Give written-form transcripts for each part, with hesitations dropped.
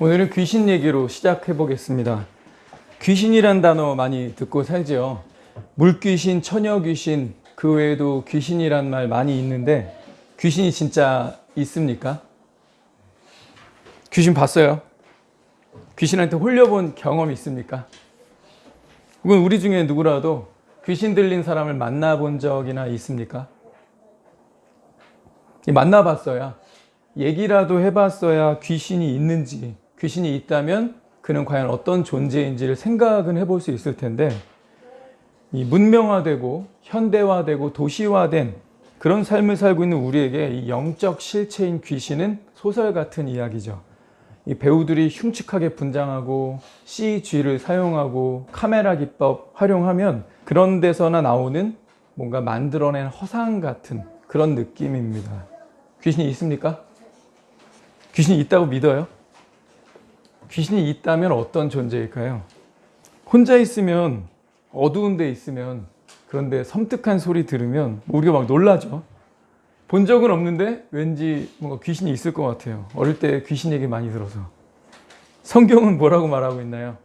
오늘은 귀신 얘기로 시작해 보겠습니다. 귀신이란 단어 많이 듣고 살죠. 물귀신, 처녀귀신, 그 외에도 귀신이란 말 많이 있는데 귀신이 진짜 있습니까? 귀신 봤어요? 귀신한테 홀려본 경험 있습니까? 혹은 우리 중에 누구라도 귀신 들린 사람을 만나본 적이나 있습니까? 만나봤어야, 얘기라도 해봤어야 귀신이 있는지, 귀신이 있다면 그는 과연 어떤 존재인지를 생각은 해볼 수 있을 텐데, 이 문명화되고 현대화되고 도시화된 그런 삶을 살고 있는 우리에게 이 영적 실체인 귀신은 소설 같은 이야기죠. 이 배우들이 흉측하게 분장하고 CG를 사용하고 카메라 기법 활용하면 그런 데서나 나오는 뭔가 만들어낸 허상 같은 그런 느낌입니다. 귀신이 있습니까? 귀신이 있다고 믿어요? 귀신이 있다면 어떤 존재일까요? 혼자 있으면, 어두운 데 있으면, 그런데 섬뜩한 소리 들으면 우리가 막 놀라죠. 본 적은 없는데 왠지 뭔가 귀신이 있을 것 같아요. 어릴 때 귀신 얘기 많이 들어서. 성경은 뭐라고 말하고 있나요?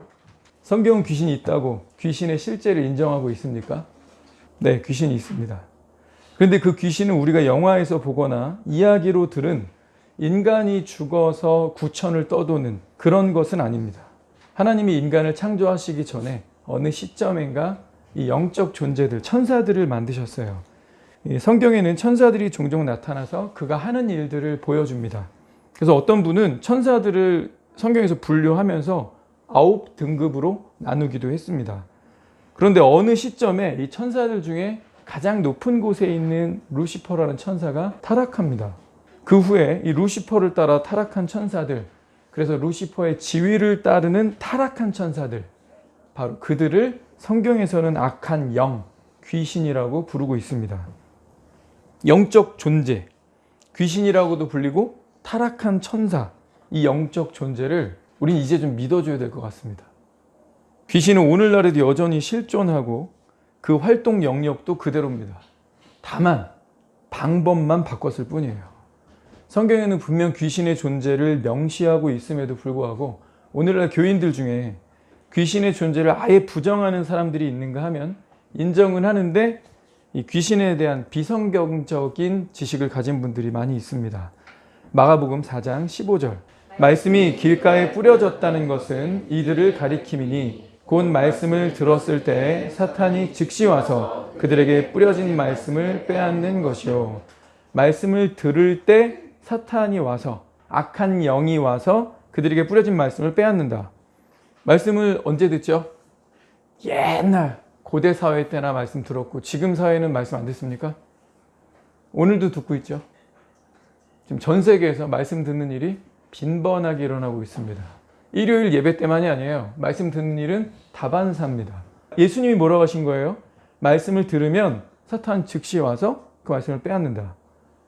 성경은 귀신이 있다고, 귀신의 실제를 인정하고 있습니까? 네, 귀신이 있습니다. 그런데 그 귀신은 우리가 영화에서 보거나 이야기로 들은 인간이 죽어서 구천을 떠도는 그런 것은 아닙니다. 하나님이 인간을 창조하시기 전에 어느 시점인가 이 영적 존재들, 천사들을 만드셨어요. 성경에는 천사들이 종종 나타나서 그가 하는 일들을 보여줍니다. 그래서 어떤 분은 천사들을 성경에서 분류하면서 9등급으로 나누기도 했습니다. 그런데 어느 시점에 이 천사들 중에 가장 높은 곳에 있는 루시퍼라는 천사가 타락합니다. 그 후에 이 루시퍼를 따라 타락한 천사들, 그래서 루시퍼의 지위를 따르는 타락한 천사들, 바로 그들을 성경에서는 악한 영, 귀신이라고 부르고 있습니다. 영적 존재, 귀신이라고도 불리고 타락한 천사, 이 영적 존재를 우린 이제 좀 믿어줘야 될 것 같습니다. 귀신은 오늘날에도 여전히 실존하고 그 활동 영역도 그대로입니다. 다만 방법만 바꿨을 뿐이에요. 성경에는 분명 귀신의 존재를 명시하고 있음에도 불구하고 오늘날 교인들 중에 귀신의 존재를 아예 부정하는 사람들이 있는가 하면 인정은 하는데 이 귀신에 대한 비성경적인 지식을 가진 분들이 많이 있습니다. 마가복음 4장 15절, 말씀이 길가에 뿌려졌다는 것은 이들을 가리킴이니 곧 말씀을 들었을 때 사탄이 즉시 와서 그들에게 뿌려진 말씀을 빼앗는 것이요. 말씀을 들을 때 사탄이 와서, 악한 영이 와서 그들에게 뿌려진 말씀을 빼앗는다. 말씀을 언제 듣죠? 옛날 고대 사회 때나 말씀 들었고 지금 사회는 말씀 안 듣습니까? 오늘도 듣고 있죠. 지금 전 세계에서 말씀 듣는 일이 빈번하게 일어나고 있습니다. 일요일 예배 때만이 아니에요. 말씀 듣는 일은 다반사입니다. 예수님이 뭐라고 하신 거예요? 말씀을 들으면 사탄 즉시 와서 그 말씀을 빼앗는다.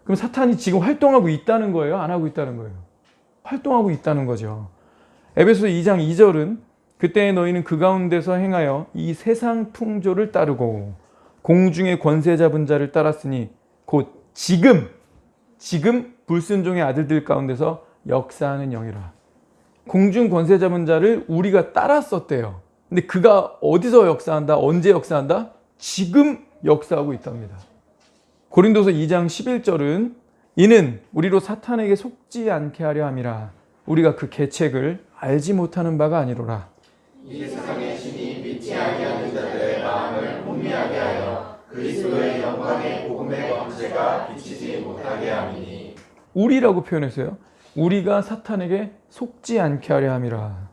그럼 사탄이 지금 활동하고 있다는 거예요? 안 하고 있다는 거예요? 활동하고 있다는 거죠. 에베소서 2장 2절은 그때 너희는 그 가운데서 행하여 이 세상 풍조를 따르고 공중의 권세 잡은 자를 따랐으니 곧 지금 불순종의 아들들 가운데서 역사하는 영이라. 공중 권세 잡은 자를 우리가 따랐었대요. 근데 그가 어디서 역사한다? 언제 역사한다? 지금 역사하고 있답니다. 고린도서 2장 11절은 이는 우리로 사탄에게 속지 않게 하려 함이라. 우리가 그 계책을 알지 못하는 바가 아니로라. 이 세상의 신이 믿지 아니하는 자들의 마음을 혼미하게 하여 그리스도의 영광의 복음의 광채가 비치지 못하게 함이니. 우리라고 표현했어요. 우리가 사탄에게 속지 않게 하려 함이라.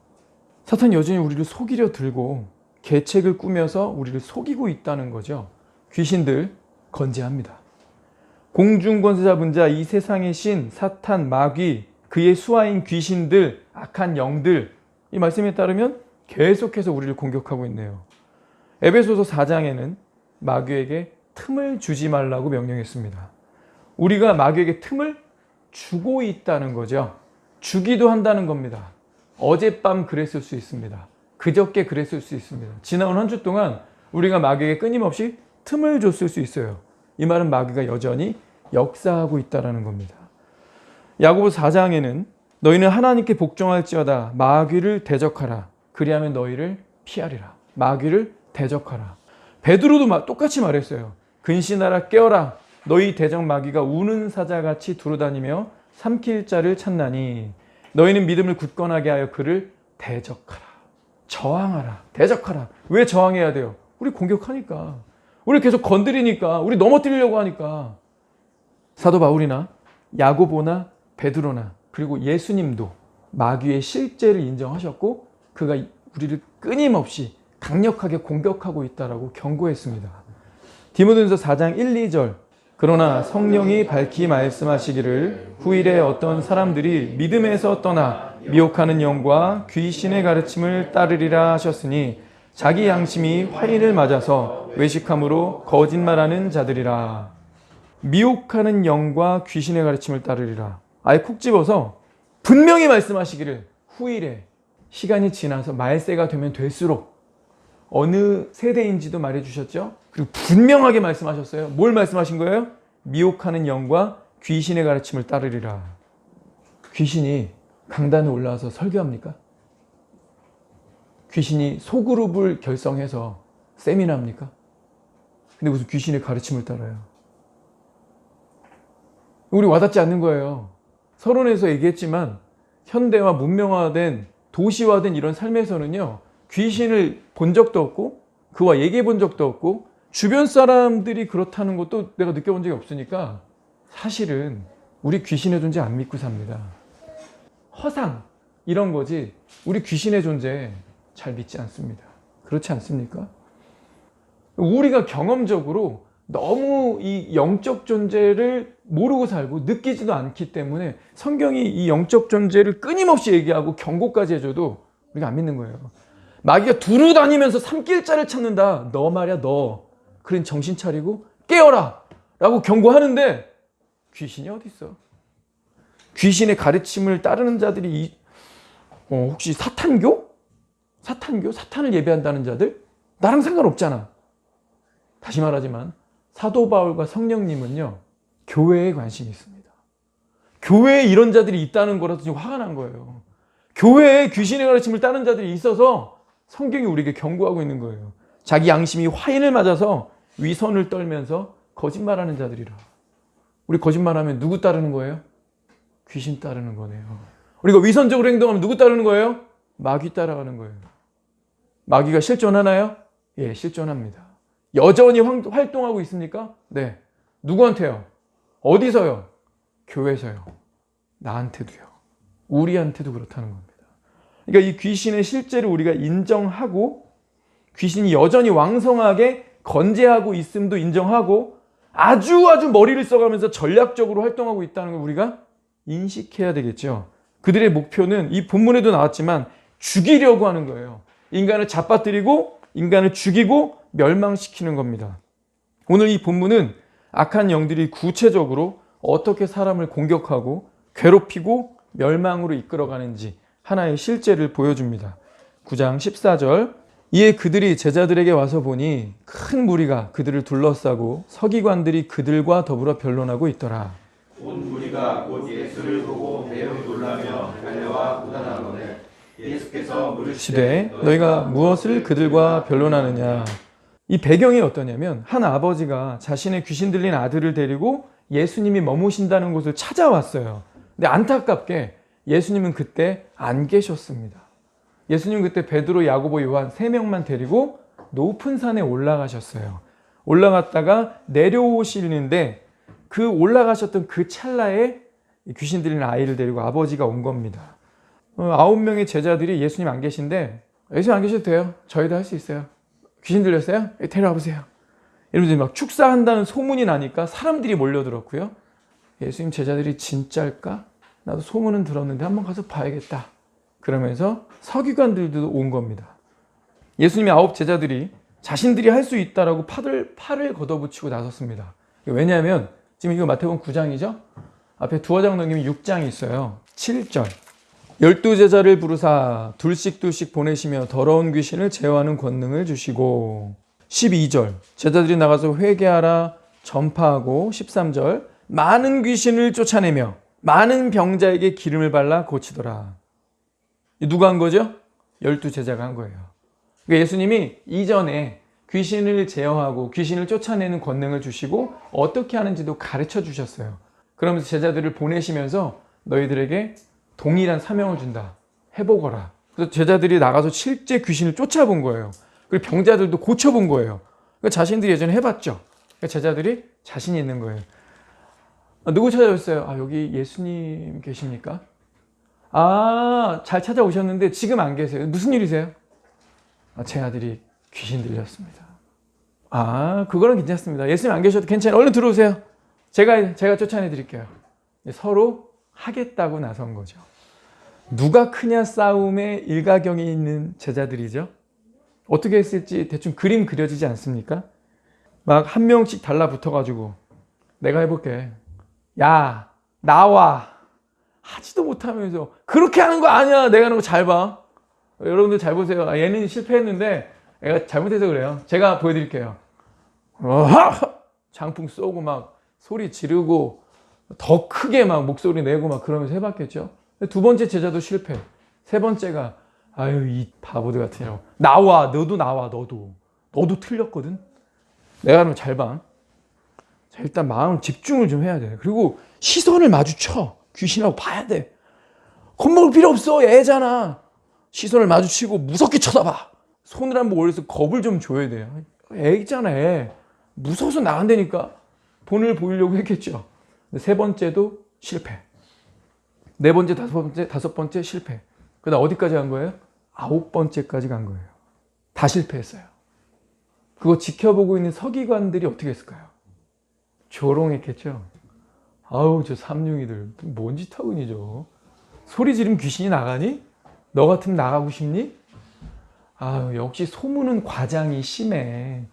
사탄이 여전히 우리를 속이려 들고 계책을 꾸며서 우리를 속이고 있다는 거죠. 귀신들 건재합니다. 공중권세 잡은 자, 이 세상의 신, 사탄, 마귀, 그의 수하인 귀신들, 악한 영들, 이 말씀에 따르면 계속해서 우리를 공격하고 있네요. 에베소서 4장에는 마귀에게 틈을 주지 말라고 명령했습니다. 우리가 마귀에게 틈을 주고 있다는 거죠. 주기도 한다는 겁니다. 어젯밤 그랬을 수 있습니다. 그저께 그랬을 수 있습니다. 지나온 한 주 동안 우리가 마귀에게 끊임없이 틈을 줬을 수 있어요. 이 말은 마귀가 여전히 역사하고 있다는 겁니다. 야고보 4장에는 너희는 하나님께 복종할지어다. 마귀를 대적하라. 그리하면 너희를 피하리라. 마귀를 대적하라. 베드로도 똑같이 말했어요. 근신하라 깨어라. 너희 대적 마귀가 우는 사자같이 두루다니며 삼킬 자를 찾나니 너희는 믿음을 굳건하게 하여 그를 대적하라. 저항하라. 대적하라. 왜 저항해야 돼요? 우리 공격하니까. 우리 계속 건드리니까. 우리 넘어뜨리려고 하니까. 사도 바울이나 야고보나 베드로나 그리고 예수님도 마귀의 실제를 인정하셨고 그가 우리를 끊임없이 강력하게 공격하고 있다라고 경고했습니다. 디모데전서 4장 1, 2절 그러나 성령이 밝히 말씀하시기를 후일에 어떤 사람들이 믿음에서 떠나 미혹하는 영과 귀신의 가르침을 따르리라 하셨으니 자기 양심이 화인을 맞아서 외식함으로 거짓말하는 자들이라. 미혹하는 영과 귀신의 가르침을 따르리라. 아예 콕 집어서 분명히 말씀하시기를 후일에 시간이 지나서 말세가 되면 될수록 어느 세대인지도 말해주셨죠. 그리고 분명하게 말씀하셨어요. 뭘 말씀하신 거예요? 미혹하는 영과 귀신의 가르침을 따르리라. 귀신이 강단에 올라와서 설교합니까? 귀신이 소그룹을 결성해서 세미나합니까? 근데 무슨 귀신의 가르침을 따라요? 우리 와닿지 않는 거예요. 서론에서 얘기했지만 현대화 문명화된 도시화된 이런 삶에서는요, 귀신을 본 적도 없고 그와 얘기해 본 적도 없고 주변 사람들이 그렇다는 것도 내가 느껴본 적이 없으니까 사실은 우리 귀신의 존재 안 믿고 삽니다. 허상 이런 거지 우리 귀신의 존재 잘 믿지 않습니다. 그렇지 않습니까? 우리가 경험적으로 너무 이 영적 존재를 모르고 살고 느끼지도 않기 때문에 성경이 이 영적 존재를 끊임없이 얘기하고 경고까지 해줘도 우리가 안 믿는 거예요. 마귀가 두루 다니면서 삼킬 자를 찾는다. 너 말이야 너. 그런 정신 차리고 깨어라 라고 경고하는데 귀신이 어디 있어? 귀신의 가르침을 따르는 자들이 혹시 사탄교? 사탄을 예배한다는 자들? 나랑 상관없잖아. 다시 말하지만 사도 바울과 성령님은요, 교회에 관심이 있습니다. 교회에 이런 자들이 있다는 거라서 지금 화가 난 거예요. 교회에 귀신의 가르침을 따르는 자들이 있어서 성경이 우리에게 경고하고 있는 거예요. 자기 양심이 화인을 맞아서 위선을 떨면서 거짓말하는 자들이라. 우리 거짓말하면 누구 따르는 거예요? 귀신 따르는 거네요. 우리가 위선적으로 행동하면 누구 따르는 거예요? 마귀 따라가는 거예요. 마귀가 실존하나요? 예, 실존합니다. 여전히 활동하고 있습니까? 네. 누구한테요? 어디서요? 교회에서요. 나한테도요. 우리한테도 그렇다는 겁니다. 그러니까 이 귀신의 실제를 우리가 인정하고 귀신이 여전히 왕성하게 건재하고 있음도 인정하고 아주 머리를 써가면서 전략적으로 활동하고 있다는 걸 우리가 인식해야 되겠죠. 그들의 목표는 이 본문에도 나왔지만 죽이려고 하는 거예요. 인간을 잡아뜨리고 인간을 죽이고 멸망시키는 겁니다. 오늘 이 본문은 악한 영들이 구체적으로 어떻게 사람을 공격하고 괴롭히고 멸망으로 이끌어가는지 하나의 실제를 보여줍니다. 9장 14절 이에 그들이 제자들에게 와서 보니 큰 무리가 그들을 둘러싸고 서기관들이 그들과 더불어 변론하고 있더라. 온 무리가 곧 예수를 보고 매우 놀라며 달려와 고단하거늘 예수께서 물으시되 너희가 무엇을 그들과 변론하느냐. 이 배경이 어떠냐면 한 아버지가 자신의 귀신 들린 아들을 데리고 예수님이 머무신다는 곳을 찾아왔어요. 근데 안타깝게 예수님은 그때 안 계셨습니다. 예수님은 그때 베드로, 야고보, 요한 3명만 데리고 높은 산에 올라가셨어요. 올라갔다가 내려오시는데 그 올라가셨던 그 찰나에 귀신 들린 아이를 데리고 아버지가 온 겁니다. 9명의 제자들이 예수님 안 계신데 예수님 안 계셔도 돼요. 저희도 할 수 있어요. 귀신 들렸어요? 데려와 보세요. 이러면서 막 축사한다는 소문이 나니까 사람들이 몰려들었고요. 예수님 제자들이 진짜일까? 나도 소문은 들었는데 한번 가서 봐야겠다. 그러면서 서기관들도 온 겁니다. 예수님의 9 제자들이 자신들이 할 수 있다라고 팔을 걷어붙이고 나섰습니다. 왜냐하면 지금 이거 마태복음 9장이죠? 앞에 두어장 넘기면 6장이 있어요. 7절 12제자를 부르사 둘씩 보내시며 더러운 귀신을 제어하는 권능을 주시고 12절 제자들이 나가서 회개하라 전파하고 13절 많은 귀신을 쫓아내며 많은 병자에게 기름을 발라 고치더라. 누가 한 거죠? 12제자가 한 거예요. 그러니까 예수님이 이전에 귀신을 제어하고 귀신을 쫓아내는 권능을 주시고 어떻게 하는지도 가르쳐 주셨어요. 그러면서 제자들을 보내시면서 너희들에게 동일한 사명을 준다. 해보거라. 그래서 제자들이 나가서 실제 귀신을 쫓아본 거예요. 그리고 병자들도 고쳐본 거예요. 그러니까 자신들이 예전에 해봤죠. 그러니까 제자들이 자신이 있는 거예요. 누구 찾아오셨어요? 여기 예수님 계십니까? 잘 찾아오셨는데 지금 안 계세요. 무슨 일이세요? 제 아들이 귀신 들렸습니다. 그거는 괜찮습니다. 예수님 안 계셔도 괜찮아요. 얼른 들어오세요. 제가 쫓아내 드릴게요. 서로 하겠다고 나선 거죠. 누가 크냐 싸움에 일가견이 있는 제자들이죠. 어떻게 했을지 대충 그림 그려지지 않습니까? 막 한 명씩 달라붙어가지고 내가 해볼게. 야, 나와. 하지도 못하면서 그렇게 하는 거 아니야. 내가 하는 거 잘 봐. 여러분들 잘 보세요. 얘는 실패했는데 얘가 잘못해서 그래요. 제가 보여드릴게요. 장풍 쏘고 막 소리 지르고 더 크게 막 목소리 내고 막 그러면서 해봤겠죠. 두 번째 제자도 실패. 세 번째가 이 바보들 같은 이라고 나와. 너도 나와. 너도 틀렸거든. 내가 하는 거 잘 봐. 자, 일단 마음 집중을 좀 해야 돼. 그리고 시선을 마주쳐. 귀신하고 봐야 돼. 겁먹을 필요 없어. 애잖아. 시선을 마주치고 무섭게 쳐다봐. 손을 한번 올려서 겁을 좀 줘야 돼요. 애잖아. 애. 무서워서 나간다니까. 본을 보이려고 했겠죠. 세 번째도 실패. 네 번째, 다섯 번째 실패. 그다음 어디까지 간 거예요? 9번째까지 간 거예요. 다 실패했어요. 그거 지켜보고 있는 서기관들이 어떻게 했을까요? 조롱했겠죠. 저 삼룡이들 뭔 짓 하고니 저. 소리 지르면 귀신이 나가니? 너 같으면 나가고 싶니? 역시 소문은 과장이 심해.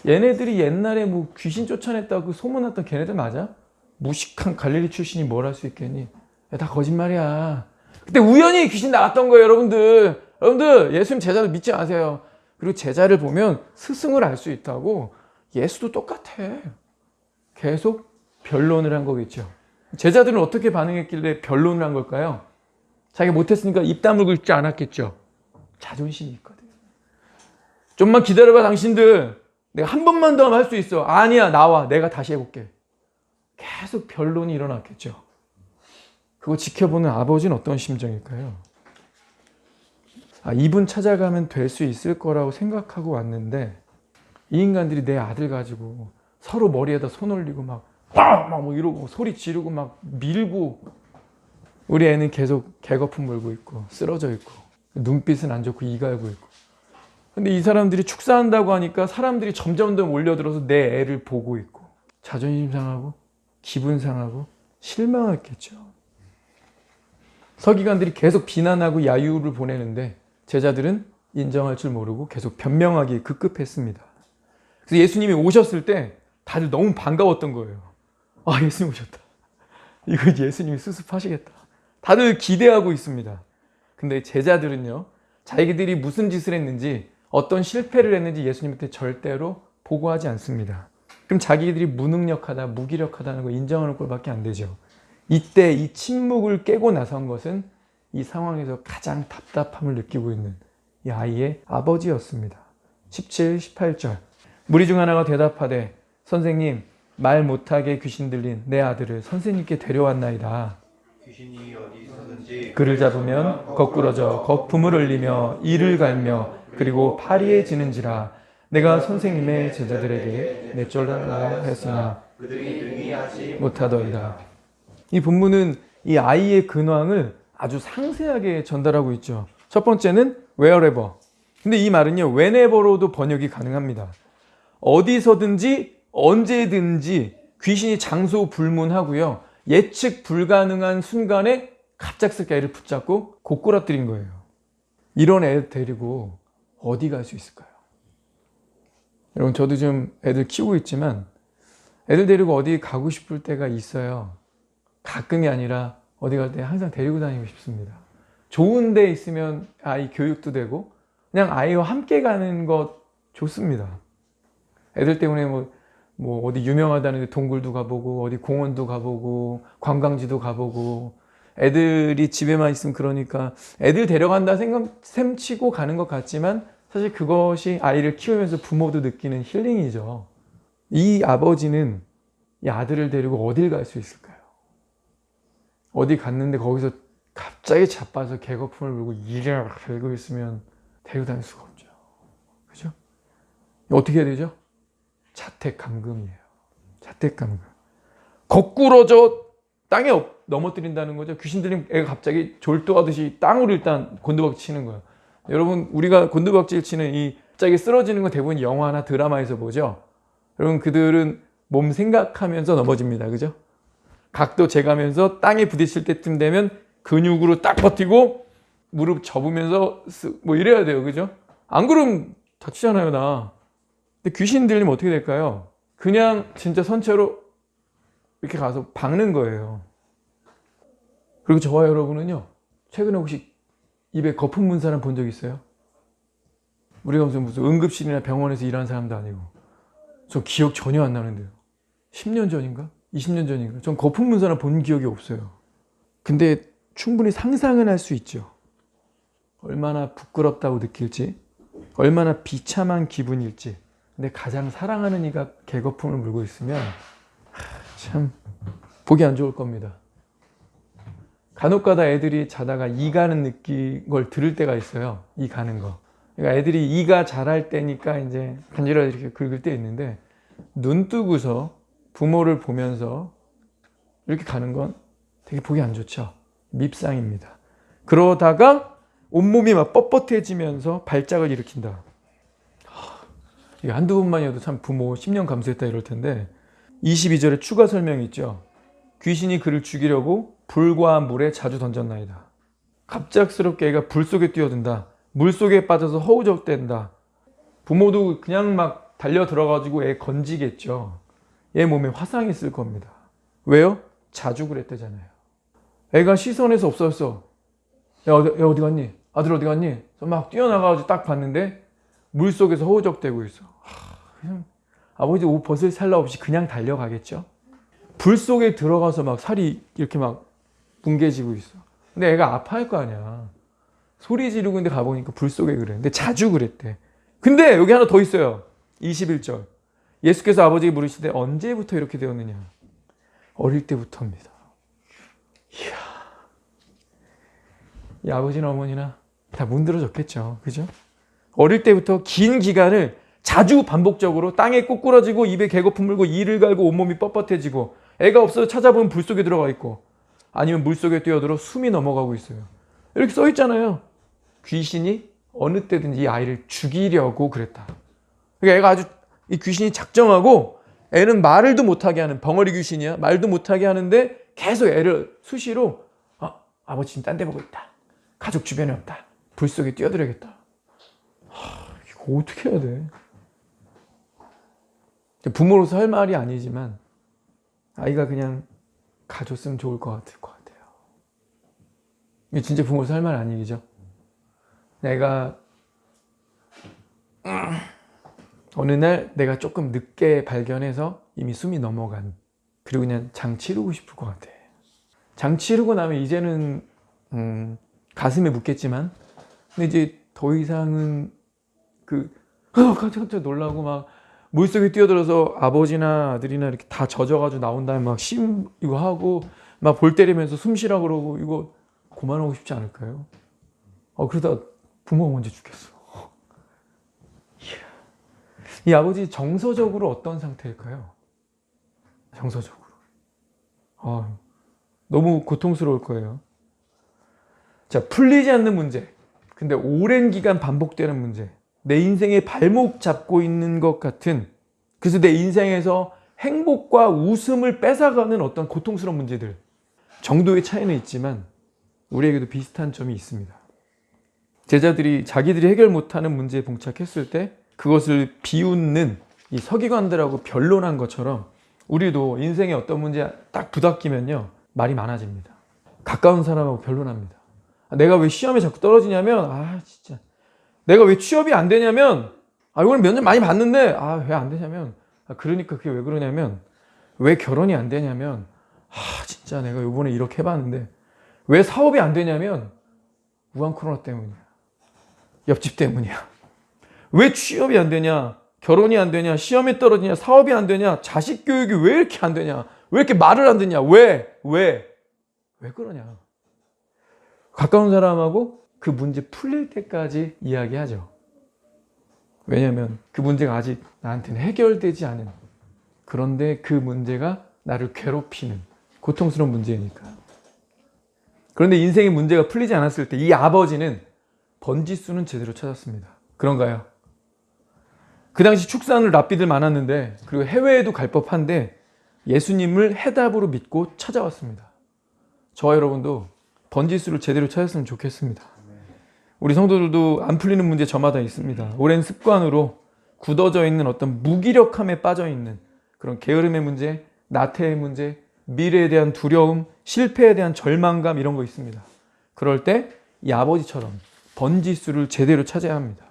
얘네들이 옛날에 뭐 귀신 쫓아냈다고 소문났던 걔네들 맞아? 무식한 갈릴리 출신이 뭘 할 수 있겠니? 다 거짓말이야. 그때 우연히 귀신 나갔던 거예요, 여러분들. 여러분들, 예수님 제자를 믿지 마세요. 그리고 제자를 보면 스승을 알 수 있다고. 예수도 똑같아. 계속 변론을 한 거겠죠. 제자들은 어떻게 반응했길래 변론을 한 걸까요? 자기가 못했으니까 입 다물고 있지 않았겠죠. 자존심이 있거든. 좀만 기다려봐, 당신들. 내가 한 번만 더 하면 할 수 있어. 아니야, 나와. 내가 다시 해볼게. 계속 변론이 일어났겠죠. 그거 지켜보는 아버지는 어떤 심정일까요? 이분 찾아가면 될 수 있을 거라고 생각하고 왔는데 이 인간들이 내 아들 가지고 서로 머리에다 손 올리고 막 이러고 소리 지르고 막 밀고 우리 애는 계속 개거품 물고 있고 쓰러져 있고 눈빛은 안 좋고 이 갈고 있고 근데 이 사람들이 축사한다고 하니까 사람들이 점점 더 몰려들어서 내 애를 보고 있고 자존심 상하고 기분 상하고 실망했겠죠. 서기관들이 계속 비난하고 야유를 보내는데 제자들은 인정할 줄 모르고 계속 변명하기에 급급했습니다. 그래서 예수님이 오셨을 때 다들 너무 반가웠던 거예요. 예수님 오셨다. 이거 예수님이 수습하시겠다. 다들 기대하고 있습니다. 근데 제자들은요, 자기들이 무슨 짓을 했는지, 어떤 실패를 했는지 예수님한테 절대로 보고하지 않습니다. 그럼 자기들이 무능력하다, 무기력하다는 거 인정하는 꼴밖에 안 되죠. 이때 이 침묵을 깨고 나선 것은 이 상황에서 가장 답답함을 느끼고 있는 이 아이의 아버지였습니다. 17, 18절. 무리 중 하나가 대답하되 선생님, 말 못하게 귀신 들린 내 아들을 선생님께 데려왔나이다. 귀신이 어디서든지 그를 잡으면 거꾸러져 거품을 흘리며 이를 갈며 그리고 파리에 지는지라. 내가 선생님의 제자들에게 내쫓으라 했으나 그들이 능히하지 못하더이다. 이 본문은 이 아이의 근황을 아주 상세하게 전달하고 있죠. 첫 번째는 wherever. 근데 이 말은요, whenever로도 번역이 가능합니다. 어디서든지 언제든지 귀신이 장소 불문하고요. 예측 불가능한 순간에 갑작스럽게 애를 붙잡고 고꾸라뜨린 거예요. 이런 애 데리고 어디 갈 수 있을까요? 여러분, 저도 좀 애들 키우고 있지만 애들 데리고 어디 가고 싶을 때가 있어요. 가끔이 아니라 어디 갈 때 항상 데리고 다니고 싶습니다. 좋은 데 있으면 아이 교육도 되고 그냥 아이와 함께 가는 것 좋습니다. 애들 때문에 뭐 뭐 어디 유명하다는데 동굴도 가보고 어디 공원도 가보고 관광지도 가보고 애들이 집에만 있으면 그러니까 애들 데려간다 셈 치고 가는 것 같지만 사실 그것이 아이를 키우면서 부모도 느끼는 힐링이죠. 이 아버지는 이 아들을 데리고 어딜 갈 수 있을까요? 어디 갔는데 거기서 갑자기 자빠져 개거품을 물고 이리락 들고 있으면 데리고 다닐 수가 없죠. 그죠? 어떻게 해야 되죠? 자택감금이에요. 자택감금. 거꾸로 저 땅에 넘어뜨린다는 거죠. 귀신 들린 애가 갑자기 졸도하듯이 땅으로 일단 곤두박질 치는 거예요. 여러분 우리가 곤두박질 치는 이 갑자기 쓰러지는 건 대부분 영화나 드라마에서 보죠. 여러분 그들은 몸 생각하면서 넘어집니다. 그죠? 각도 재가면서 땅에 부딪힐 때쯤 되면 근육으로 딱 버티고 무릎 접으면서 뭐 이래야 돼요. 그죠? 안 그러면 다치잖아요, 나. 근데 귀신 들리면 어떻게 될까요? 그냥 진짜 선체로 이렇게 가서 박는 거예요. 그리고 저와 여러분은요, 최근에 혹시 입에 거품 문 사람 본 적 있어요? 우리가 무슨 응급실이나 병원에서 일하는 사람도 아니고. 저 기억 전혀 안 나는데요. 10년 전인가? 20년 전인가? 전 거품 문 사람 본 기억이 없어요. 근데 충분히 상상은 할 수 있죠. 얼마나 부끄럽다고 느낄지, 얼마나 비참한 기분일지. 근데 가장 사랑하는 이가 개거품을 물고 있으면 참 보기 안 좋을 겁니다. 간혹가다 애들이 자다가 이 가는 걸 들을 때가 있어요. 이 가는 거. 그러니까 애들이 이가 자랄 때니까 이제 간지러워 이렇게 긁을 때 있는데 눈 뜨고서 부모를 보면서 이렇게 가는 건 되게 보기 안 좋죠. 밉상입니다. 그러다가 온몸이 막 뻣뻣해지면서 발작을 일으킨다. 이게 한두 번만이어도 참 부모 10년 감수했다 이럴 텐데 22절에 추가 설명이 있죠. 귀신이 그를 죽이려고 불과 물에 자주 던졌나이다. 갑작스럽게 애가 불 속에 뛰어든다. 물 속에 빠져서 허우적댄다. 부모도 그냥 막 달려 들어가지고 애 건지겠죠. 얘 몸에 화상이 있을 겁니다. 왜요? 자주 그랬대잖아요. 애가 시선에서 없어졌어. 야 어디 갔니? 아들 어디 갔니? 그래서 막 뛰어나가가지고 딱 봤는데 물 속에서 허우적대고 있어. 그냥 아버지 옷 벗을 살라 없이 그냥 달려가겠죠. 불 속에 들어가서 막 살이 이렇게 막 뭉개지고 있어. 근데 애가 아파할 거 아니야. 소리 지르고 있는데 가보니까 불 속에 그래. 근데 자주 그랬대. 근데 여기 하나 더 있어요. 21절. 예수께서 아버지에게 물으시되 언제부터 이렇게 되었느냐? 어릴 때부터입니다. 이야. 이 아버지나 어머니나 다 문드러졌겠죠. 그죠? 어릴 때부터 긴 기간을 자주 반복적으로 땅에 꼬꾸라지고 입에 개거품 물고 이를 갈고 온몸이 뻣뻣해지고 애가 없어서 찾아보면 불 속에 들어가 있고 아니면 물 속에 뛰어들어 숨이 넘어가고 있어요. 이렇게 써 있잖아요. 귀신이 어느 때든지 이 아이를 죽이려고 그랬다. 그러니까 애가 아주 이 귀신이 작정하고 애는 말을도 못하게 하는 벙어리 귀신이야. 말도 못하게 하는데 계속 애를 수시로 아버지 지금 딴 데 보고 있다. 가족 주변에 없다. 불 속에 뛰어들어야겠다. 이거 어떻게 해야 돼? 부모로서 할 말이 아니지만 아이가 그냥 가줬으면 좋을 것 같아요. 이게 진짜 부모로서 할 말 아니죠. 내가 어느 날 내가 조금 늦게 발견해서 이미 숨이 넘어간 그리고 그냥 장 치르고 싶을 것 같아. 장 치르고 나면 이제는 가슴에 묻겠지만 근데 이제 더 이상은 깜짝 놀라고 막 물속에 뛰어들어서 아버지나 아들이나 이렇게 다 젖어가지고 나온 다음에 막 이거 하고 막 볼 때리면서 숨 쉬라 그러고 이거 그만하고 싶지 않을까요? 그러다 부모가 먼저 죽겠어. 이 아버지 정서적으로 어떤 상태일까요? 정서적으로. 너무 고통스러울 거예요. 자, 풀리지 않는 문제. 근데 오랜 기간 반복되는 문제. 내 인생의 발목 잡고 있는 것 같은 그래서 내 인생에서 행복과 웃음을 뺏어가는 어떤 고통스러운 문제들. 정도의 차이는 있지만 우리에게도 비슷한 점이 있습니다. 제자들이 자기들이 해결 못하는 문제에 봉착했을 때 그것을 비웃는 이 서기관들하고 변론한 것처럼 우리도 인생에 어떤 문제 딱 부닥기면요 말이 많아집니다. 가까운 사람하고 변론합니다. 내가 왜 시험에 자꾸 떨어지냐면 진짜 내가 왜 취업이 안 되냐면 이거는 면접 많이 봤는데 왜 안 되냐면 그러니까 그게 왜 그러냐면, 왜 결혼이 안 되냐면, 진짜 내가 이번에 이렇게 해봤는데 왜 사업이 안 되냐면 우한 코로나 때문이야. 옆집 때문이야. 왜 취업이 안 되냐? 결혼이 안 되냐? 시험이 떨어지냐? 사업이 안 되냐? 자식 교육이 왜 이렇게 안 되냐? 왜 이렇게 말을 안 듣냐? 왜 그러냐? 가까운 사람하고 그 문제 풀릴 때까지 이야기하죠. 왜냐하면 그 문제가 아직 나한테는 해결되지 않은, 그런데 그 문제가 나를 괴롭히는 고통스러운 문제이니까. 그런데 인생의 문제가 풀리지 않았을 때 이 아버지는 번지수는 제대로 찾았습니다. 그런가요? 그 당시 축사하는 랍비들 많았는데, 그리고 해외에도 갈 법한데 예수님을 해답으로 믿고 찾아왔습니다. 저와 여러분도 번지수를 제대로 찾았으면 좋겠습니다. 우리 성도들도 안 풀리는 문제 저마다 있습니다. 오랜 습관으로 굳어져 있는 어떤 무기력함에 빠져 있는 그런 게으름의 문제, 나태의 문제, 미래에 대한 두려움, 실패에 대한 절망감, 이런 거 있습니다. 그럴 때 이 아버지처럼 번지수를 제대로 찾아야 합니다.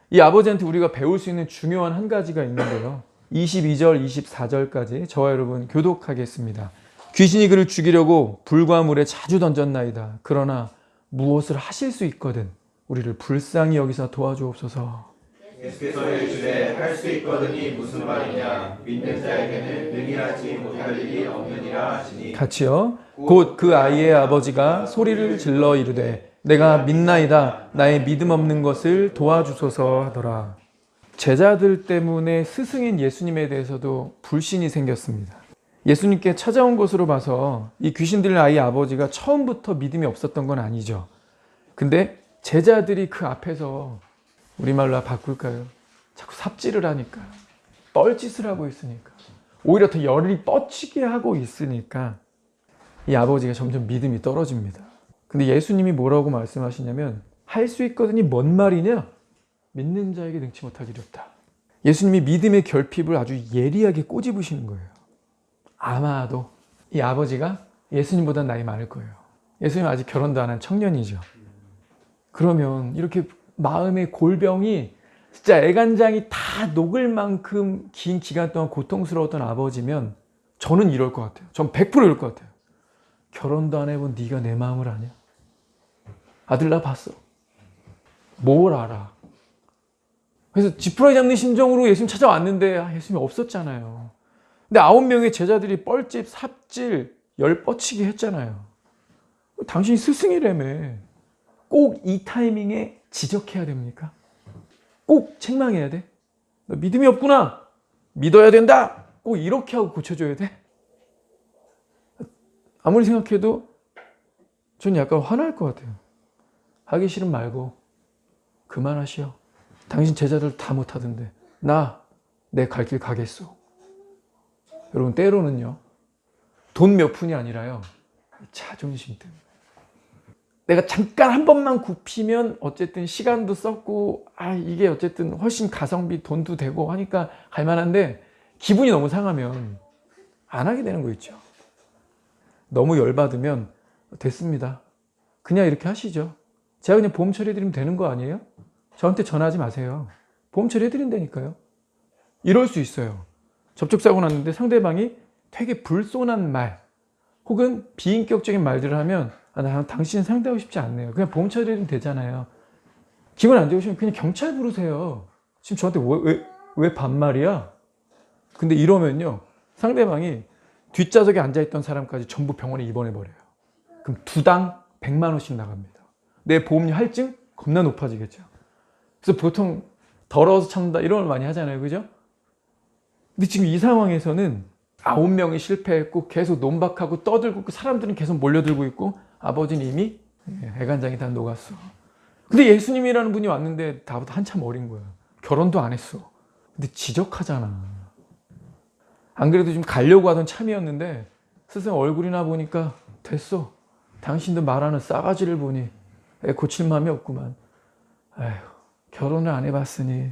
이 아버지한테 우리가 배울 수 있는 중요한 한 가지가 있는데요. 22절, 24절까지 저와 여러분 교독하겠습니다. 귀신이 그를 죽이려고 불과 물에 자주 던졌나이다. 그러나 무엇을 하실 수 있거든 우리를 불쌍히 여기사 도와주옵소서. 예수께서 이르시되 할 수 있거든이 무슨 말이냐? 믿는 자에게는 능히 하지 못할 일이 없느니라 하시니. 같이요. 곧 그 아이의 아버지가 소리를 질러 이르되 내가 믿나이다. 나의 믿음 없는 것을 도와주소서 하더라. 제자들 때문에 스승인 예수님에 대해서도 불신이 생겼습니다. 예수님께 찾아온 것으로 봐서 이 귀신 들린 아이의 아버지가 처음부터 믿음이 없었던 건 아니죠. 근데 제자들이 그 앞에서, 우리말로 바꿀까요? 자꾸 삽질을 하니까, 뻘짓을 하고 있으니까, 오히려 더 열이 뻗치게 하고 있으니까 이 아버지가 점점 믿음이 떨어집니다. 근데 예수님이 뭐라고 말씀하시냐면, 할 수 있거든이 뭔 말이냐? 믿는 자에게 능치 못할 일이 없다. 예수님이 믿음의 결핍을 아주 예리하게 꼬집으시는 거예요. 아마도 이 아버지가 예수님보다 나이 많을 거예요. 예수님 아직 결혼도 안 한 청년이죠. 그러면 이렇게 마음의 골병이 진짜 애간장이 다 녹을 만큼 긴 기간 동안 고통스러웠던 아버지면 저는 이럴 것 같아요. 전 100% 이럴 것 같아요. 결혼도 안 해본 네가 내 마음을 아냐? 아들 나 봤어. 뭘 알아? 그래서 지푸라기 잡는 심정으로 예수님 찾아왔는데 예수님이 없었잖아요. 근데 9명의 제자들이 뻘짓, 삽질, 열 뻗치기 했잖아요. 당신이 스승이라며 꼭 이 타이밍에 지적해야 됩니까? 꼭 책망해야 돼? 너 믿음이 없구나. 믿어야 된다. 꼭 이렇게 하고 고쳐줘야 돼? 아무리 생각해도 전 약간 화날 것 같아요. 하기 싫으면 말고 그만하시오. 당신 제자들 다 못하던데 내 갈 길 가겠소. 여러분, 때로는요, 돈 몇 푼이 아니라요, 자존심 때문에. 내가 잠깐 한 번만 굽히면 어쨌든 시간도 썼고, 이게 어쨌든 훨씬 가성비 돈도 되고 하니까 갈만한데, 기분이 너무 상하면 안 하게 되는 거 있죠. 너무 열받으면 됐습니다. 그냥 이렇게 하시죠. 제가 그냥 보험 처리해드리면 되는 거 아니에요? 저한테 전화하지 마세요. 보험 처리해드린다니까요. 이럴 수 있어요. 접촉사고 났는데 상대방이 되게 불손한 말 혹은 비인격적인 말들을 하면 나 당신 상대하고 싶지 않네요. 그냥 보험 처리해드리면 되잖아요. 기분 안 좋으시면 그냥 경찰 부르세요. 지금 저한테 왜 반말이야? 근데 이러면요, 상대방이 뒷좌석에 앉아있던 사람까지 전부 병원에 입원해버려요. 그럼 2당 100만 원씩 나갑니다. 내 보험료 할증 겁나 높아지겠죠. 그래서 보통 더러워서 참는다 이런 걸 많이 하잖아요. 그죠? 근데 지금 이 상황에서는 9명이 실패했고 계속 논박하고 떠들고 그 사람들은 계속 몰려들고 있고 아버지는 이미 애간장이 다 녹았어. 근데 예수님이라는 분이 왔는데 나보다 한참 어린 거야. 결혼도 안 했어. 근데 지적하잖아. 안 그래도 좀 가려고 하던 참이었는데 스승 얼굴이나 보니까 됐어. 당신도 말하는 싸가지를 보니 애 고칠 마음이 없구만. 에휴, 결혼을 안 해봤으니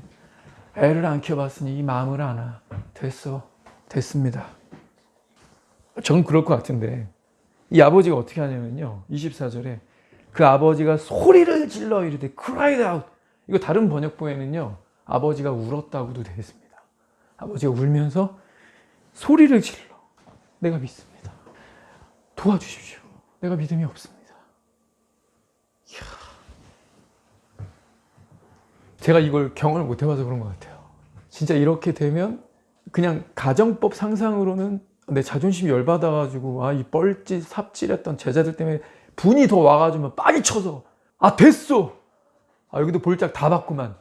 애를 안 키워봤으니 이 마음을 아나. 됐어. 됐습니다. 저는 그럴 것 같은데 이 아버지가 어떻게 하냐면요, 24절에 그 아버지가 소리를 질러 이르되 cried out. 이거 다른 번역본에는요 아버지가 울었다고도 되어 있습니다. 아버지가 울면서 소리를 질러. 내가 믿습니다. 도와주십시오. 내가 믿음이 없습니다. 이야. 제가 이걸 경험을 못 해봐서 그런 것 같아요. 진짜 이렇게 되면 그냥 가정법 상상으로는 내 자존심이 열받아가지고 이 뻘짓 삽질했던 제자들 때문에 분이 더 와가지고 빠이 쳐서 됐어! 여기도 볼짝 다 봤구만.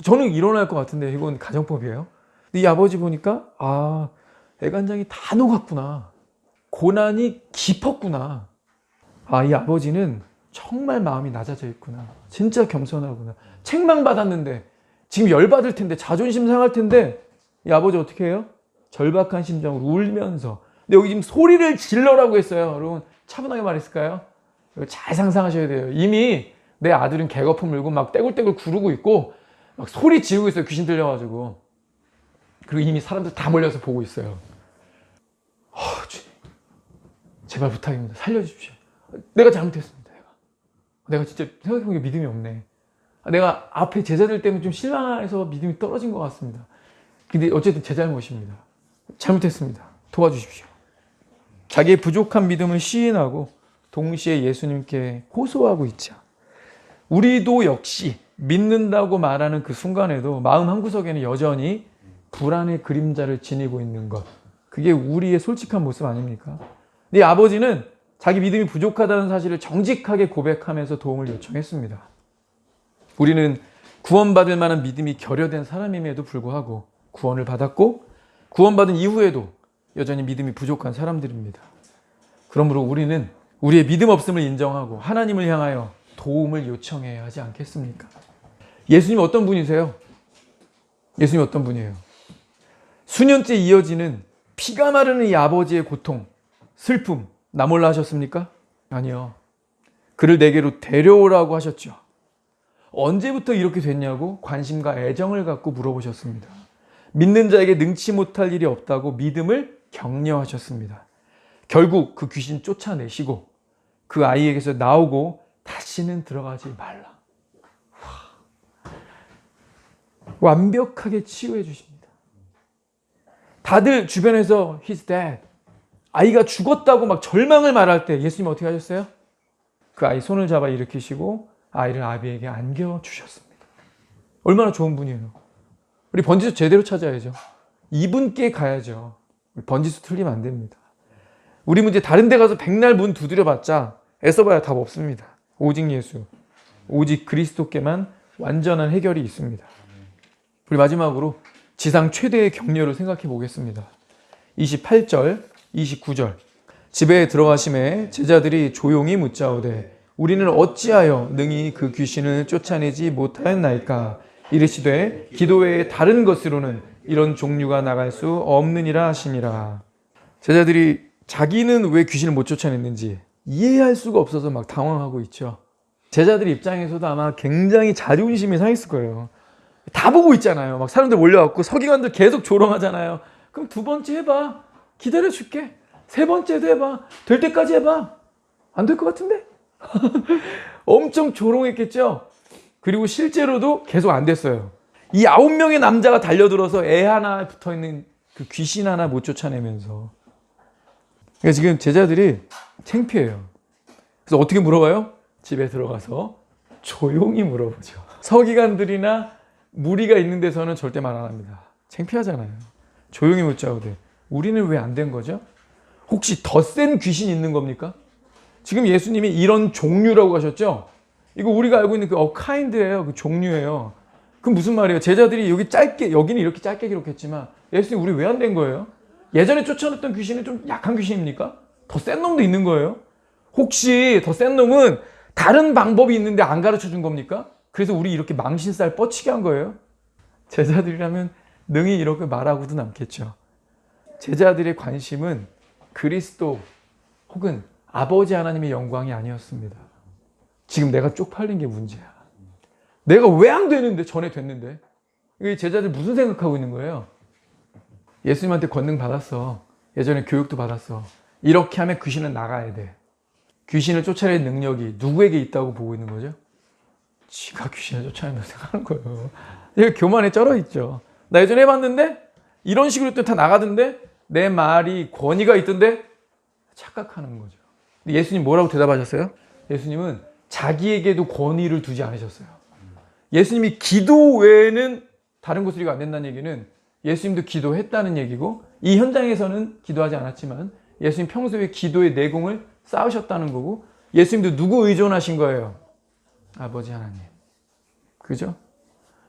저는 일어날 것 같은데 이건 가정법이에요. 근데 이 아버지 보니까 애간장이 다 녹았구나. 고난이 깊었구나. 이 아버지는 정말 마음이 낮아져 있구나. 진짜 겸손하구나. 책망 받았는데 지금 열받을 텐데 자존심 상할 텐데 이 아버지 어떻게 해요? 절박한 심정으로 울면서. 근데 여기 지금 소리를 질러라고 했어요. 여러분 차분하게 말했을까요? 이거 잘 상상하셔야 돼요. 이미 내 아들은 개거품 물고 막 떼굴떼굴 구르고 있고 막 소리 지르고 있어요. 귀신 들려가지고. 그리고 이미 사람들 다 몰려서 보고 있어요. 주님, 제발 부탁입니다. 살려주십시오. 내가 잘못했습니다. 내가 진짜 생각해보니까 믿음이 없네. 내가 앞에 제자들 때문에 좀 실망해서 믿음이 떨어진 것 같습니다. 근데 어쨌든 제 잘못입니다. 잘못했습니다. 도와주십시오. 자기의 부족한 믿음을 시인하고 동시에 예수님께 호소하고 있자. 우리도 역시 믿는다고 말하는 그 순간에도 마음 한구석에는 여전히 불안의 그림자를 지니고 있는 것. 그게 우리의 솔직한 모습 아닙니까? 네 아버지는 자기 믿음이 부족하다는 사실을 정직하게 고백하면서 도움을 요청했습니다. 우리는 구원받을 만한 믿음이 결여된 사람임에도 불구하고 구원을 받았고 구원받은 이후에도 여전히 믿음이 부족한 사람들입니다. 그러므로 우리는 우리의 믿음 없음을 인정하고 하나님을 향하여 도움을 요청해야 하지 않겠습니까? 예수님 어떤 분이세요? 예수님 어떤 분이에요? 수년째 이어지는 피가 마르는 이 아버지의 고통, 슬픔, 나 몰라 하셨습니까? 아니요. 그를 내게로 데려오라고 하셨죠. 언제부터 이렇게 됐냐고 관심과 애정을 갖고 물어보셨습니다. 믿는 자에게 능치 못할 일이 없다고 믿음을 격려하셨습니다. 결국 그 귀신 쫓아내시고 그 아이에게서 나오고 다시는 들어가지 말라. 완벽하게 치유해 주십니다. 다들 주변에서 He's dead. 아이가 죽었다고 막 절망을 말할 때 예수님 어떻게 하셨어요? 그 아이 손을 잡아 일으키시고 아이를 아비에게 안겨주셨습니다. 얼마나 좋은 분이에요. 우리 번지수 제대로 찾아야죠. 이분께 가야죠. 우리 번지수 틀리면 안 됩니다. 우리 문제 다른 데 가서 백날 문 두드려봤자 애써봐야 답 없습니다. 오직 예수, 오직 그리스도께만 완전한 해결이 있습니다. 우리 마지막으로 지상 최대의 격려를 생각해 보겠습니다. 28절, 29절. 집에 들어가심에 제자들이 조용히 묻자오되 우리는 어찌하여 능히 그 귀신을 쫓아내지 못하였나이까? 이르시되 기도 외에 다른 것으로는 이런 종류가 나갈 수 없느니라 하시니라. 제자들이 자기는 왜 귀신을 못 쫓아냈는지 이해할 수가 없어서 막 당황하고 있죠. 제자들 입장에서도 아마 굉장히 자존심이 상했을 거예요. 다 보고 있잖아요. 막 사람들 몰려갖고 서기관들 계속 조롱하잖아요. 그럼 두 번째 해봐. 기다려줄게. 세 번째도 해봐. 될 때까지 해봐. 안 될 것 같은데? 엄청 조롱했겠죠? 그리고 실제로도 계속 안 됐어요. 이 9명의 남자가 달려들어서 애 하나 붙어있는 그 귀신 하나 못 쫓아내면서. 그러니까 지금 제자들이 창피해요. 그래서 어떻게 물어봐요? 집에 들어가서 조용히 물어보죠. 서기관들이나 무리가 있는 데서는 절대 말 안 합니다. 창피하잖아요. 조용히 묻자오되 우리는 왜 안 된 거죠? 혹시 더 센 귀신이 있는 겁니까? 지금 예수님이 이런 종류라고 하셨죠? 이거 우리가 알고 있는 그 kind예요. 그 종류예요. 그럼 무슨 말이에요? 제자들이 여기 짧게, 여기는 이렇게 짧게 기록했지만 예수님 우리 왜 안 된 거예요? 예전에 쫓아냈던 귀신은 좀 약한 귀신입니까? 더 센 놈도 있는 거예요? 혹시 더 센 놈은 다른 방법이 있는데 안 가르쳐 준 겁니까? 그래서 우리 이렇게 망신살 뻗치게 한 거예요? 제자들이라면 능히 이렇게 말하고도 남겠죠. 제자들의 관심은 그리스도 혹은 아버지 하나님의 영광이 아니었습니다. 지금 내가 쪽팔린 게 문제야. 내가 왜 안 되는데 전에 됐는데. 제자들 무슨 생각하고 있는 거예요? 예수님한테 권능 받았어. 예전에 교육도 받았어. 이렇게 하면 귀신은 나가야 돼. 귀신을 쫓아낼 능력이 누구에게 있다고 보고 있는 거죠? 지가 귀신을 쫓아낸다고 생각하는 거예요. 이게 교만에 쩔어 있죠. 나 예전에 해봤는데 이런 식으로 또 다 나가던데 내 말이 권위가 있던데 착각하는 거죠. 예수님 뭐라고 대답하셨어요? 예수님은 자기에게도 권위를 두지 않으셨어요. 예수님이 기도 외에는 다른 곳으로가 안 된다는 얘기는 예수님도 기도했다는 얘기고 이 현장에서는 기도하지 않았지만 예수님 평소에 기도의 내공을 쌓으셨다는 거고 예수님도 누구 의존하신 거예요? 아버지 하나님. 그죠?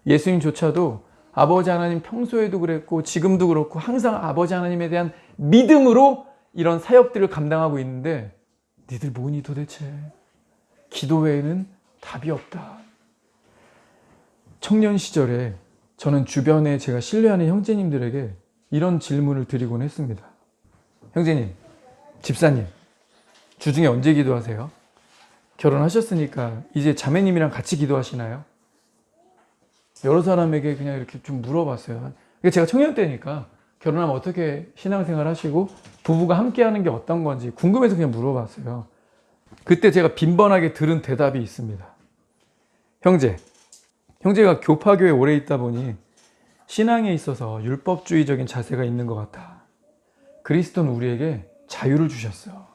예수님조차도 아버지 하나님 평소에도 그랬고 지금도 그렇고 항상 아버지 하나님에 대한 믿음으로 이런 사역들을 감당하고 있는데 니들 뭐니 도대체? 기도 외에는 답이 없다. 청년 시절에 저는 주변에 제가 신뢰하는 형제님들에게 이런 질문을 드리곤 했습니다. 형제님, 집사님, 주중에 언제 기도하세요? 결혼하셨으니까 이제 자매님이랑 같이 기도하시나요? 여러 사람에게 그냥 이렇게 좀 물어봤어요. 제가 청년 때니까 결혼하면 어떻게 신앙생활 하시고 부부가 함께 하는 게 어떤 건지 궁금해서 그냥 물어봤어요. 그때 제가 빈번하게 들은 대답이 있습니다. 형제가 교파교에 오래 있다 보니 신앙에 있어서 율법주의적인 자세가 있는 것 같아. 그리스도는 우리에게 자유를 주셨어.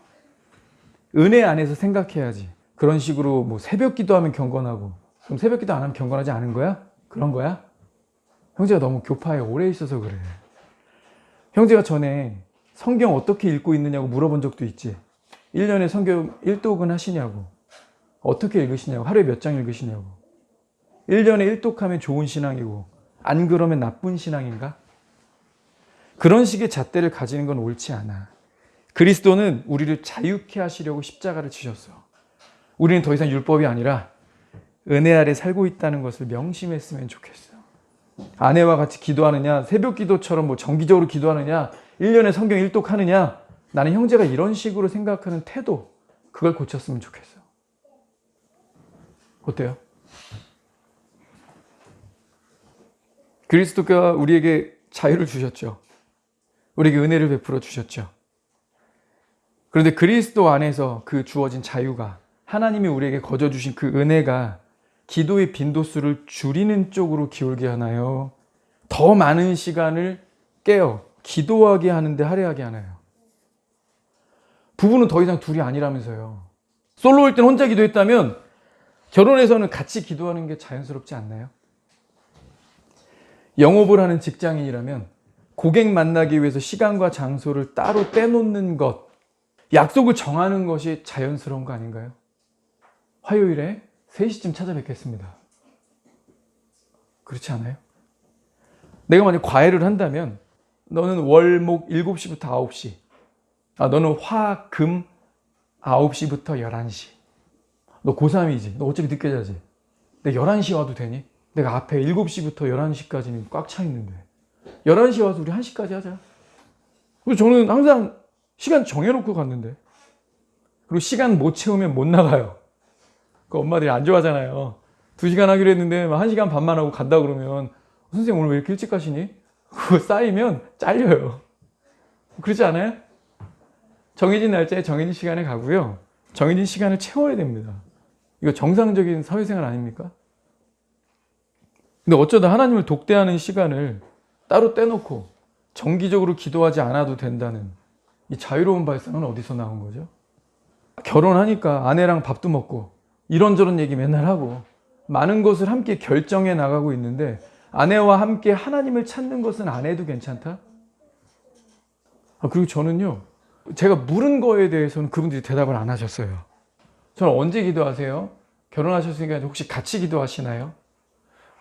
은혜 안에서 생각해야지. 그런 식으로 뭐 새벽 기도하면 경건하고 그럼 새벽 기도 안 하면 경건하지 않은 거야? 그런 거야? 형제가 너무 교파에 오래 있어서 그래. 형제가 전에 성경 어떻게 읽고 있느냐고 물어본 적도 있지. 1년에 성경 1독은 하시냐고. 어떻게 읽으시냐고. 하루에 몇 장 읽으시냐고. 1년에 1독하면 좋은 신앙이고 안 그러면 나쁜 신앙인가? 그런 식의 잣대를 가지는 건 옳지 않아. 그리스도는 우리를 자유케 하시려고 십자가를 지셨어. 우리는 더 이상 율법이 아니라 은혜 아래 살고 있다는 것을 명심했으면 좋겠어. 아내와 같이 기도하느냐, 새벽 기도처럼 뭐 정기적으로 기도하느냐, 1년에 성경 1독 하느냐, 나는 형제가 이런 식으로 생각하는 태도, 그걸 고쳤으면 좋겠어. 어때요? 그리스도가 우리에게 자유를 주셨죠. 우리에게 은혜를 베풀어 주셨죠. 그런데 그리스도 안에서 그 주어진 자유가 하나님이 우리에게 거저 주신 그 은혜가 기도의 빈도수를 줄이는 쪽으로 기울게 하나요? 더 많은 시간을 깨어 기도하게 하는데 할애하게 하나요? 부부는 더 이상 둘이 아니라면서요. 솔로일 땐 혼자 기도했다면 결혼해서는 같이 기도하는 게 자연스럽지 않나요? 영업을 하는 직장인이라면 고객 만나기 위해서 시간과 장소를 따로 떼놓는 것, 약속을 정하는 것이 자연스러운 거 아닌가요? 화요일에 3시쯤 찾아뵙겠습니다. 그렇지 않아요? 내가 만약 과외를 한다면 너는 월, 목 7시부터 9시, 너는 화, 금 9시부터 11시. 너 고3이지? 너 어차피 늦게 자지? 내가 11시에 와도 되니? 내가 앞에 7시부터 11시까지는 꽉 차 있는데 11시에 와서 우리 1시까지 하자. 그리고 저는 항상 시간 정해놓고 갔는데, 그리고 시간 못 채우면 못 나가요. 그 엄마들이 안 좋아하잖아요. 2시간 하기로 했는데 1시간 반만 하고 간다 그러면 선생님 오늘 왜 이렇게 일찍 가시니? 그거 쌓이면 잘려요. 그렇지 않아요? 정해진 날짜에 정해진 시간에 가고요. 정해진 시간을 채워야 됩니다. 이거 정상적인 사회생활 아닙니까? 근데 어쩌다 하나님을 독대하는 시간을 따로 떼놓고 정기적으로 기도하지 않아도 된다는 이 자유로운 발상은 어디서 나온 거죠? 결혼하니까 아내랑 밥도 먹고 이런저런 얘기 맨날 하고 많은 것을 함께 결정해 나가고 있는데 아내와 함께 하나님을 찾는 것은 안 해도 괜찮다? 그리고 저는요, 제가 물은 거에 대해서는 그분들이 대답을 안 하셨어요. 저는 언제 기도하세요? 결혼하셨으니까 혹시 같이 기도하시나요?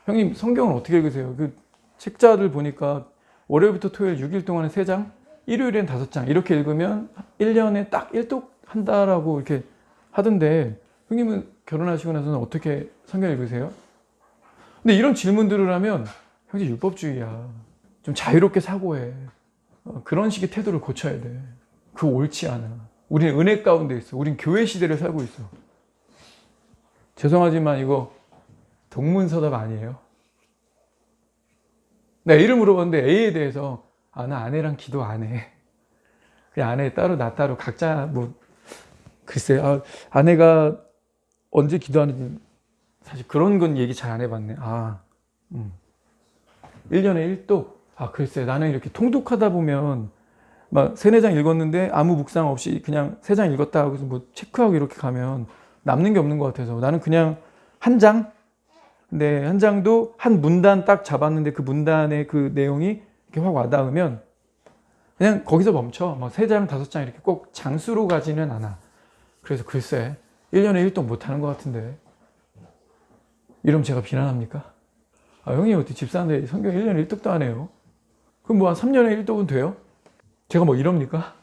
형님 성경을 어떻게 읽으세요? 그 책자를 보니까 월요일부터 토요일 6일 동안에 3장, 일요일엔 5장 이렇게 읽으면 1년에 딱 1독 한다라고 이렇게 하던데 형님은 결혼하시고 나서는 어떻게 성경 읽으세요? 근데 이런 질문들을 하면 형제 율법주의야. 좀 자유롭게 사고해. 그런 식의 태도를 고쳐야 돼. 그거 옳지 않아. 우리는 은혜 가운데 있어. 우린 교회 시대를 살고 있어. 죄송하지만 이거 동문서답 아니에요? 내가 이름 물어봤는데 A에 대해서 나 아내랑 기도 안 해. 그냥 아내 따로 나 따로 각자 뭐 글쎄 아내가 언제 기도하는지 사실 그런 건 얘기 잘 안 해봤네. 1년에 1독 글쎄, 나는 이렇게 통독하다 보면 막 3-4장 읽었는데 아무 묵상 없이 그냥 3장 읽었다 하고 뭐 체크하고 이렇게 가면 남는 게 없는 것 같아서 나는 그냥 한 장? 근데 한 장도 한 문단 딱 잡았는데 그 문단의 그 내용이 이렇게 확 와닿으면 그냥 거기서 멈춰. 막 3장, 5장 이렇게 꼭 장수로 가지는 않아. 그래서 글쎄, 1년에 1독 못하는 것 같은데. 이러면 제가 비난합니까? 형님 어떻게 집사인데 성경 1년에 1독도 안 해요? 그럼 뭐 한 3년에 1독은 돼요? 제가 뭐 이럽니까?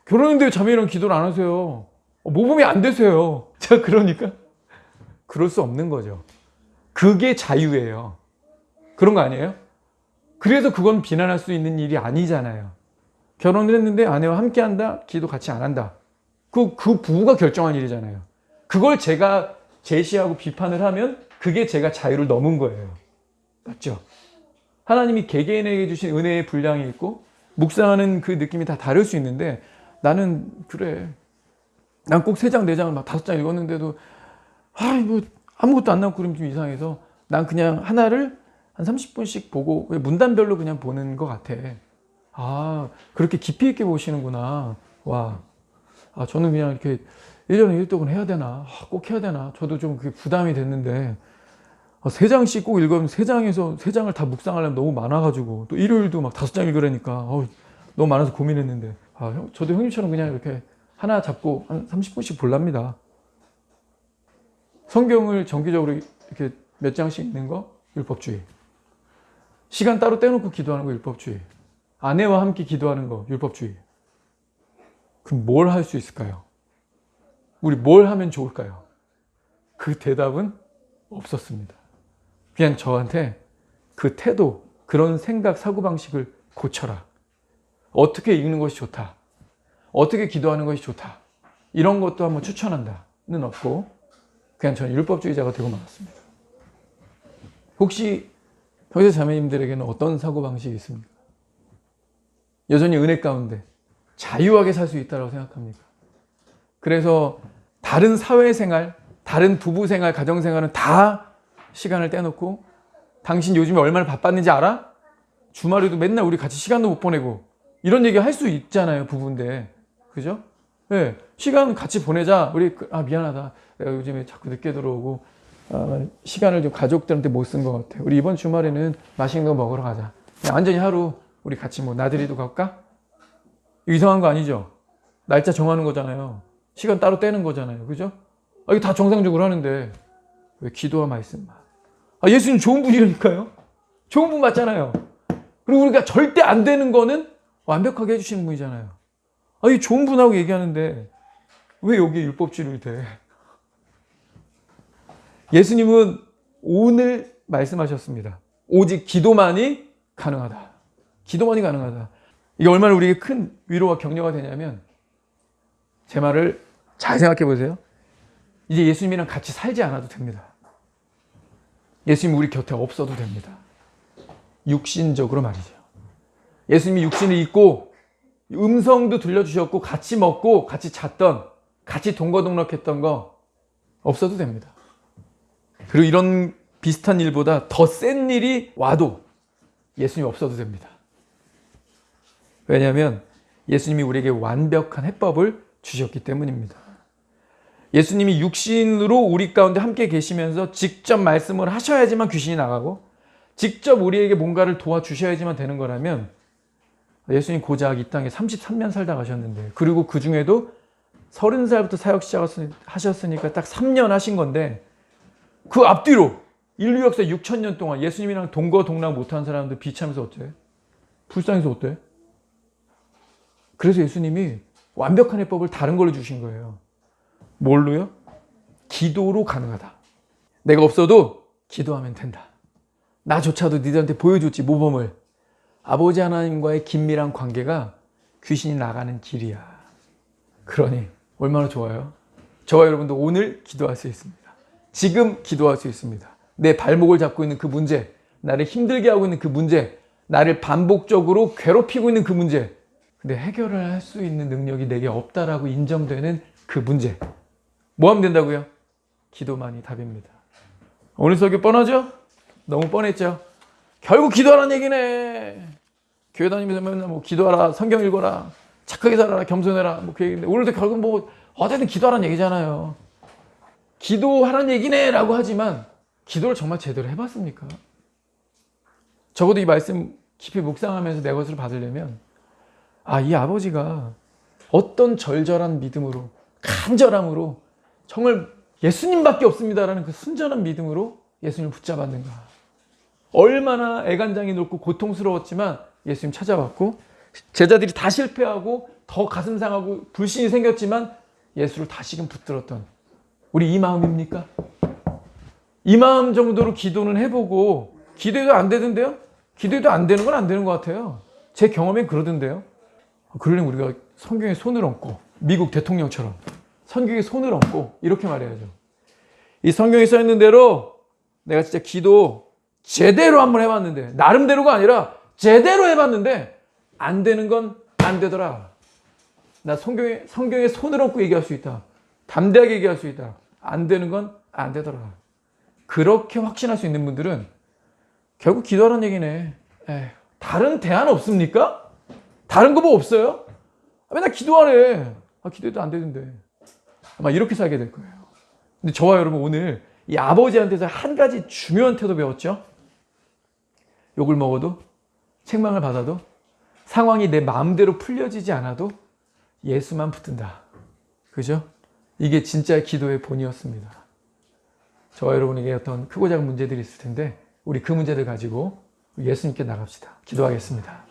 결혼했는데 자매랑 기도를 안 하세요. 모범이 안 되세요. 제가 그러니까? 그럴 수 없는 거죠. 그게 자유예요. 그런 거 아니에요? 그래서 그건 비난할 수 있는 일이 아니잖아요. 결혼을 했는데 아내와 함께 한다? 기도 같이 안 한다. 그 부부가 결정한 일이잖아요. 그걸 제가 제시하고 비판을 하면 그게 제가 자유를 넘은 거예요. 맞죠? 하나님이 개개인에게 주신 은혜의 분량이 있고 묵상하는 그 느낌이 다 다를 수 있는데 나는 그래. 난 꼭 3장, 4장을 막 5장 읽었는데도 뭐 아무것도 안 나오고 그러면 좀 이상해서 난 그냥 하나를 한 30분씩 보고 문단별로 그냥 보는 것 같아. 그렇게 깊이 있게 보시는구나. 와. 저는 그냥 이렇게 1년에 1독은 해야 되나? 꼭 해야 되나? 저도 좀 그게 부담이 됐는데 3장씩 꼭 읽으면 3장에서 3장을 다 묵상하려면 너무 많아가지고 또 일요일도 막 5장 읽으려니까 너무 많아서 고민했는데 저도 형님처럼 그냥 이렇게 하나 잡고 한 30분씩 볼랍니다. 성경을 정기적으로 이렇게 몇 장씩 읽는 거 율법주의. 시간 따로 떼놓고 기도하는 거 율법주의. 아내와 함께 기도하는 거 율법주의. 그럼 뭘 할 수 있을까요? 우리 뭘 하면 좋을까요? 그 대답은 없었습니다. 그냥 저한테 그 태도, 그런 생각, 사고방식을 고쳐라. 어떻게 읽는 것이 좋다. 어떻게 기도하는 것이 좋다. 이런 것도 한번 추천한다는 없고 그냥 저는 율법주의자가 되고 말았습니다. 혹시 형제 자매님들에게는 어떤 사고방식이 있습니까? 여전히 은혜 가운데 자유하게 살 수 있다고 생각합니까? 그래서 다른 사회생활, 다른 부부생활, 가정생활은 다 시간을 떼놓고 당신 요즘에 얼마나 바빴는지 알아? 주말에도 맨날 우리 같이 시간도 못 보내고 이런 얘기 할 수 있잖아요, 부부인데. 그죠? 네, 시간 같이 보내자. 우리 미안하다. 내가 요즘에 자꾸 늦게 들어오고 시간을 좀 가족들한테 못 쓴 것 같아. 우리 이번 주말에는 맛있는 거 먹으러 가자. 그냥 완전히 하루 우리 같이 뭐 나들이도 갈까? 이상한 거 아니죠? 날짜 정하는 거잖아요. 시간 따로 떼는 거잖아요. 그죠? 이거 다 정상적으로 하는데 왜 기도와 말씀만? 예수님 좋은 분이라니까요. 좋은 분 맞잖아요. 그리고 우리가 절대 안 되는 거는 완벽하게 해주시는 분이잖아요. 이 좋은 분하고 얘기하는데 왜 여기에 율법주의를 대? 예수님은 오늘 말씀하셨습니다. 오직 기도만이 가능하다. 기도만이 가능하다. 이게 얼마나 우리에게 큰 위로와 격려가 되냐면 제 말을 잘 생각해 보세요. 이제 예수님이랑 같이 살지 않아도 됩니다. 예수님 우리 곁에 없어도 됩니다. 육신적으로 말이죠. 예수님이 육신을 입고 음성도 들려주셨고 같이 먹고 같이 잤던 같이 동거동락했던 거 없어도 됩니다. 그리고 이런 비슷한 일보다 더 센 일이 와도 예수님이 없어도 됩니다. 왜냐하면 예수님이 우리에게 완벽한 해법을 주셨기 때문입니다. 예수님이 육신으로 우리 가운데 함께 계시면서 직접 말씀을 하셔야지만 귀신이 나가고 직접 우리에게 뭔가를 도와주셔야지만 되는 거라면 예수님 고작 이 땅에 33년 살다 가셨는데 그리고 그 중에도 30살부터 사역 시작하셨으니까 딱 3년 하신 건데 그 앞뒤로 인류 역사 6,000년 동안 예수님이랑 동거동락 못한 사람들 비참해서 어때? 불쌍해서 어때? 그래서 예수님이 완벽한 해법을 다른 걸로 주신 거예요. 뭘로요? 기도로 가능하다. 내가 없어도 기도하면 된다. 나조차도 니들한테 보여줬지 모범을. 아버지 하나님과의 긴밀한 관계가 귀신이 나가는 길이야. 그러니 얼마나 좋아요? 저와 여러분도 오늘 기도할 수 있습니다. 지금 기도할 수 있습니다. 내 발목을 잡고 있는 그 문제, 나를 힘들게 하고 있는 그 문제, 나를 반복적으로 괴롭히고 있는 그 문제, 근데 해결을 할 수 있는 능력이 내게 없다라고 인정되는 그 문제. 뭐 하면 된다고요? 기도만이 답입니다. 오늘 설교 뻔하죠? 너무 뻔했죠? 결국 기도하라는 얘기네. 교회 다니면서 맨날 뭐 기도하라, 성경 읽어라, 착하게 살아라, 겸손해라, 뭐 그 얘기인데 오늘도 결국 뭐 어쨌든 기도하라는 얘기잖아요. 기도하라는 얘기네라고 하지만 기도를 정말 제대로 해봤습니까? 적어도 이 말씀 깊이 묵상하면서 내 것을 받으려면 이 아버지가 어떤 절절한 믿음으로, 간절함으로 정말 예수님밖에 없습니다라는 그 순전한 믿음으로 예수님을 붙잡았는가. 얼마나 애간장이 넓고 고통스러웠지만 예수님 찾아왔고, 제자들이 다 실패하고 더 가슴 상하고 불신이 생겼지만 예수를 다시금 붙들었던 우리 이 마음입니까? 이 마음 정도로 기도는 해보고 기도해도 안 되던데요? 기도해도 안 되는 건 안 되는 것 같아요. 제 경험엔 그러던데요. 그러려면 우리가 성경에 손을 얹고, 미국 대통령처럼 성경에 손을 얹고 이렇게 말해야죠. 이 성경에 써 있는 대로 내가 진짜 기도 제대로 한번 해봤는데, 나름대로가 아니라 제대로 해봤는데 안 되는 건 안 되더라. 나 성경에 손을 얹고 얘기할 수 있다. 담대하게 얘기할 수 있다. 안 되는 건 안 되더라. 그렇게 확신할 수 있는 분들은 결국 기도하라는 얘기네. 다른 대안 없습니까? 다른 거 뭐 없어요? 맨날 기도하래. 기도해도 안 되는데. 아마 이렇게 살게 될 거예요. 근데 저와 여러분 오늘 이 아버지한테서 한 가지 중요한 태도 배웠죠? 욕을 먹어도, 책망을 받아도, 상황이 내 마음대로 풀려지지 않아도 예수만 붙든다. 그죠? 이게 진짜 기도의 본이었습니다. 저와 여러분에게 어떤 크고 작은 문제들이 있을 텐데 우리 그 문제들 가지고 예수님께 나갑시다. 기도하겠습니다.